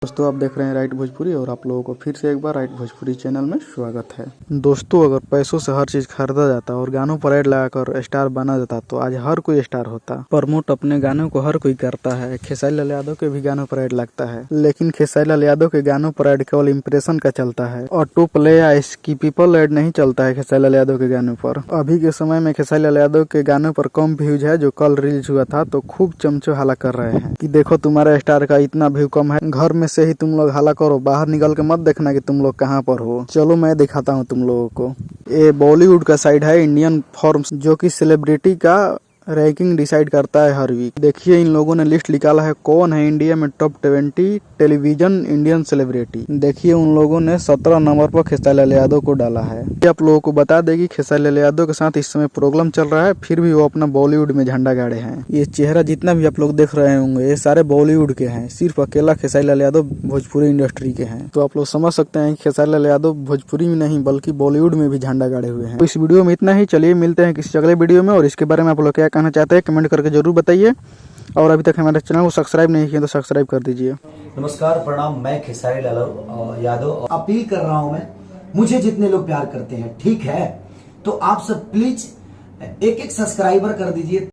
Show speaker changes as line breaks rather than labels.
दोस्तों आप देख रहे हैं राइट भोजपुरी और आप लोगों को फिर से एक बार राइट भोजपुरी चैनल में स्वागत है। दोस्तों अगर पैसों से हर चीज खरीदा जाता और गानों पर ऐड लगाकर स्टार बना जाता तो आज हर कोई स्टार होता। प्रमोट अपने गानों को हर कोई करता है। खेसारी लाल यादव के भी गानों पर ऐड लगता है, लेकिन खेसारी लाल यादव के गानों पर ऐड केवल इंप्रेशन का चलता है। ऑटो प्ले या स्किपिपल ऐड नहीं चलता है खेसारी लाल यादव के गानों पर। अभी के समय में खेसारी लाल यादव के गानों पर कम व्यूज है, जो कल रिलीज हुआ था तो खूब चमचो हाला कर रहे हैं कि देखो तुम्हारा स्टार का इतना व्यू कम है, घर में से ही तुम लोग हाला करो, बाहर निकल के मत देखना कि तुम लोग कहाँ पर हो। चलो मैं दिखाता हूँ तुम लोगों को। ये बॉलीवुड का साइड है इंडियन फॉर्म्स, जो कि सेलिब्रिटी का रैंकिंग डिसाइड करता है हर वीक। देखिए इन लोगों ने लिस्ट निकाला है कौन है इंडिया में टॉप 20 टेलीविजन इंडियन सेलिब्रिटी। देखिए उन लोगों ने 17 नंबर पर खेसारी लाल यादव को डाला है। आप लोगों को बता देगी खेसारी लाल यादव के साथ इस समय प्रॉब्लम चल रहा है, फिर भी वो अपना बॉलीवुड में झंडा गाड़े हैं। ये चेहरा जितना भी आप लोग देख रहे होंगे ये सारे बॉलीवुड के हैं, सिर्फ अकेला खेसारी लाल यादव भोजपुरी इंडस्ट्री के हैं। तो आप लोग समझ सकते हैं कि खेसारी लाल यादव भोजपुरी में नहीं बल्कि बॉलीवुड में भी झंडा गाड़े हुए हैं। तो इस वीडियो में इतना ही। चलिए मिलते हैं किसी अगले वीडियो में, और इसके बारे में आप लोग क्या कहना चाहते हैं कमेंट करके जरूर बताइए। और अभी तक हमारे चैनल को सब्सक्राइब नहीं किया तो सब्सक्राइब कर दीजिए।
नमस्कार, प्रणाम। मैं खेसारी लाल यादव अपील कर रहा हूं, मैं मुझे जितने लोग प्यार करते हैं, ठीक है, तो आप सब प्लीज एक एक सब्सक्राइबर कर दीजिए।